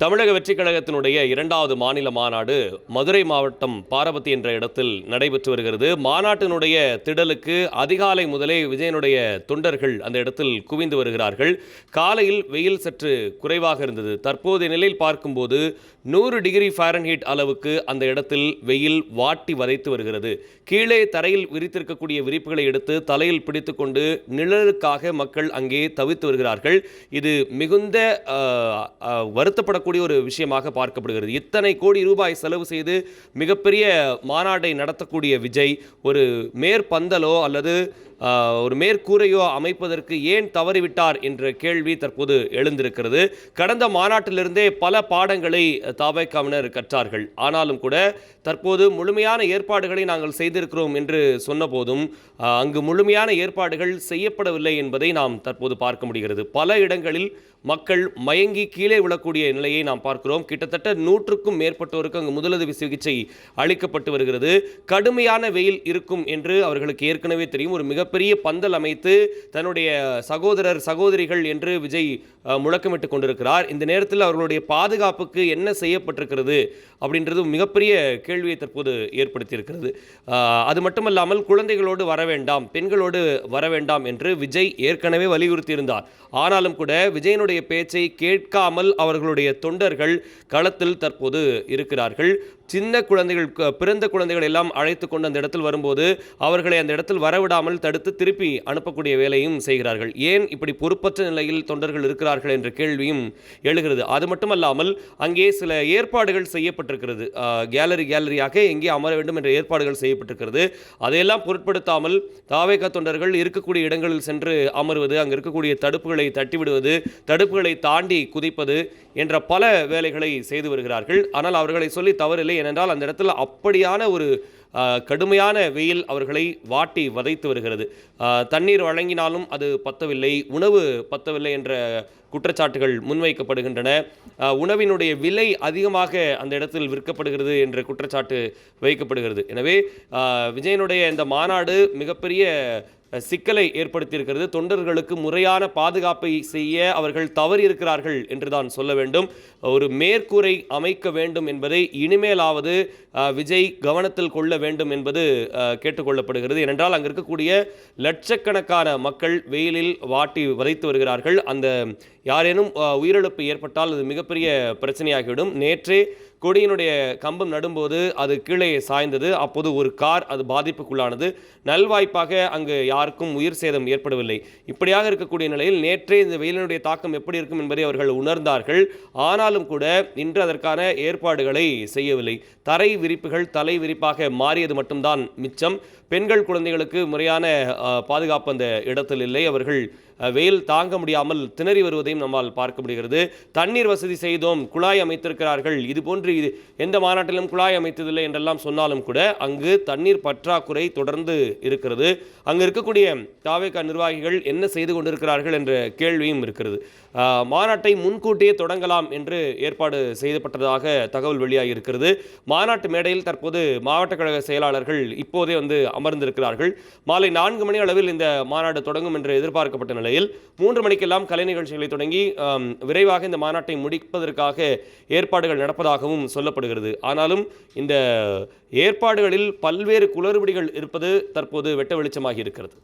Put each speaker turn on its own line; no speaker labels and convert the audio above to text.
தமிழக வெற்றிக் கழகத்தினுடைய 2வது மாநில மாநாடு மதுரை மாவட்டம் பாரபத்தி என்ற இடத்தில் நடைபெற்று வருகிறது. மாநாட்டினுடைய திடலுக்கு அதிகாலை முதலே விஜயனுடைய தொண்டர்கள் அந்த இடத்தில் குவிந்து வருகிறார்கள். காலையில் வெயில் சற்று குறைவாக இருந்தது. தற்போதைய நிலையில் பார்க்கும்போது 100 டிகிரி ஃபாரன்ஹீட் அளவுக்கு அந்த இடத்தில் வெயில் வாட்டி வதைத்து வருகிறது. கீழே தரையில் விரித்திருக்கக்கூடிய விரிப்புகளை எடுத்து தலையில் பிடித்துக்கொண்டு நிழலுக்காக மக்கள் அங்கே தவித்து வருகிறார்கள். இது மிகுந்த வருத்தப்படக்கூடிய ஒரு விஷயமாக பார்க்கப்படுகிறது. இத்தனை கோடி ரூபாய் செலவு செய்து மிகப்பெரிய மாநாட்டை நடத்தக்கூடிய விஜய் ஒரு மேற்பந்தலோ அல்லது ஒரு மேற்கூரையோ அமைப்பதற்கு ஏன் தவறிவிட்டார் என்ற கேள்வி தற்போது எழுந்திருக்கிறது. கடந்த மாநாட்டிலிருந்தே பல பாடங்களை தவைக்காவினர் கற்றார்கள். ஆனாலும் கூட தற்போது முழுமையான ஏற்பாடுகளை நாங்கள் செய்திருக்கிறோம் என்று சொன்ன போதும் அங்கு முழுமையான ஏற்பாடுகள் செய்யப்படவில்லை என்பதை நாம் தற்போது பார்க்க முடிகிறது. பல இடங்களில் மக்கள் மயங்கி கீழே விழக்கூடிய நிலையை நாம் பார்க்கிறோம். கிட்டத்தட்ட 100க்கும் மேற்பட்டோருக்கு அங்கு முதலுதவி சிகிச்சை அளிக்கப்பட்டு வருகிறது. கடுமையான வெயில் இருக்கும் என்று அவர்களுக்கு ஏற்கனவே தெரியும். ஒரு மிகப்பெரிய பந்தல் அமைத்து தன்னுடைய சகோதரர் சகோதரிகள் என்று விஜய் முழக்கமிட்டுக் கொண்டிருக்கிறார். இந்த நேரத்தில் அவர்களுடைய பாதுகாப்புக்கு என்ன செய்யப்பட்டிருக்கிறது அப்படின்றது மிகப்பெரிய கேள்வியை தற்போது ஏற்படுத்தியிருக்கிறது. அது மட்டுமல்லாமல் குழந்தைகளோடு வர வேண்டாம், பெண்களோடு வர வேண்டாம் என்று விஜய் ஏற்கனவே வலியுறுத்தியிருந்தார். ஆனாலும் கூட விஜயனுடைய பேச்சை கேட்காமல் அவர்களுடைய தொண்டர்கள் களத்தில் தற்போது இருக்கிறார்கள். சின்ன குழந்தைகள், பிறந்த குழந்தைகள் எல்லாம் அழைத்து கொண்டு அந்த இடத்தில் வரும்போது அவர்களை அந்த இடத்தில் வரவிடாமல் தடுத்து திருப்பி அனுப்பக்கூடிய வேலையும் செய்கிறார்கள். ஏன் இப்படி பொறுப்பற்ற நிலையில் தொண்டர்கள் இருக்கிறார்கள் என்ற கேள்வியும் எழுகிறது. அது மட்டுமல்லாமல் அங்கே சில ஏற்பாடுகள் செய்யப்பட்டிருக்கிறது. கேலரியாக எங்கே அமர வேண்டும் என்ற ஏற்பாடுகள் செய்யப்பட்டிருக்கிறது. அதையெல்லாம் பொருட்படுத்தாமல் தாவேகா தொண்டர்கள் இருக்கக்கூடிய இடங்களில் சென்று அமர்வது, அங்கு இருக்கக்கூடிய தடுப்புகளை தட்டிவிடுவது, தடுப்புகளை தாண்டி குதிப்பது என்ற பல வேலைகளை செய்து வருகிறார்கள். ஆனால் அவர்களை சொல்லி தவறில்லை. ஏனென்றால் அந்த இடத்துல அப்படியான ஒரு கடுமையான வெயில் அவர்களை வாட்டி வதைத்து வருகிறது. தண்ணீர் வழங்கினாலும் அது பத்தவில்லை, உணவு பத்தவில்லை என்ற குற்றச்சாட்டுகள் முன்வைக்கப்படுகின்றன. உணவினுடைய விலை அதிகமாக அந்த இடத்தில் விற்கப்படுகிறது என்ற குற்றச்சாட்டு வைக்கப்படுகிறது. எனவே விஜயனுடைய இந்த மாநாடு மிகப்பெரிய சிக்கலை ஏற்படுத்தியிருக்கிறது. தொண்டர்களுக்கு முறையான பாதுகாப்பை செய்ய அவர்கள் தவறியிருக்கிறார்கள் என்றுதான் சொல்ல வேண்டும். ஒரு மேற்கூரை அமைக்க வேண்டும் என்பதை இனிமேலாவது விஜய் கவனத்தில் கொள்ள வேண்டும் என்பது கேட்டுக்கொள்ளப்படுகிறது. ஏனென்றால் அங்கு இருக்கக்கூடிய லட்சக்கணக்கான மக்கள் வெயிலில் வாட்டி வதைத்து வருகிறார்கள். அந்த யாரேனும் உயிரிழப்பு ஏற்பட்டால் அது மிகப்பெரிய பிரச்சனையாகிவிடும். நேற்றே கொடியினுடைய கம்பம் நடும்போது அது கீழே சாய்ந்தது. அப்போது ஒரு கார் அது பாதிப்புக்குள்ளானது. நல்வாய்ப்பாக அங்கு யாருக்கும் உயிர் சேதம் ஏற்படவில்லை. இப்படியாக இருக்கக்கூடிய நிலையில் நேற்றே இந்த வெயிலினுடைய தாக்கம் எப்படி இருக்கும் என்பதை அவர்கள் உணர்ந்தார்கள். ஆனாலும் கூட இன்று அதற்கான ஏற்பாடுகளை செய்யவில்லை. தரை விரிப்புகள் தலை விரிப்பாக மாறியது மட்டும்தான் மிச்சம். பெண்கள் குழந்தைகளுக்கு முறையான பாதுகாப்பு அந்த இடத்தில் இல்லை. அவர்கள் வெயில் தாங்க முடியாமல் திணறி வருவதையும் நம்மால் பார்க்க முடிகிறது. தண்ணீர் வசதி செய்தோம், குழாய் அமைத்திருக்கிறார்கள், இது போன்று எந்த மாநாட்டிலும் குழாய் அமைத்ததில்லை என்றெல்லாம் சொன்னாலும் கூட அங்கு தண்ணீர் பற்றாக்குறை தொடர்ந்து இருக்கிறது. அங்கு இருக்கக்கூடிய தாவேகா நிர்வாகிகள் என்ன செய்து கொண்டிருக்கிறார்கள் என்ற கேள்வியும் இருக்கிறது. மாநாட்டை முன்கூட்டியே தொடங்கலாம் என்று ஏற்பாடு செய்யப்பட்டதாக தகவல் வெளியாகி இருக்கிறது. மாநாட்டு மேடையில் தற்போது மாவட்ட கழக செயலாளர்கள் இப்போதே அமர்ந்திருக்கிறார்கள். மாலை 4 மணி அளவில் இந்த மாநாடு தொடங்கும் என்று எதிர்பார்க்கப்பட்ட நிலையில் 3 மணிக்கெல்லாம் கலை நிகழ்ச்சிகளை தொடங்கி விரைவாக இந்த மாநாட்டை முடிப்பதற்காக ஏற்பாடுகள் நடப்பதாகவும் சொல்லப்படுகிறது. ஆனாலும் இந்த ஏற்பாடுகளில் பல்வேறு குளறுபடிகள் இருப்பது தற்போது வெட்ட வெளிச்சமாகி இருக்கிறது.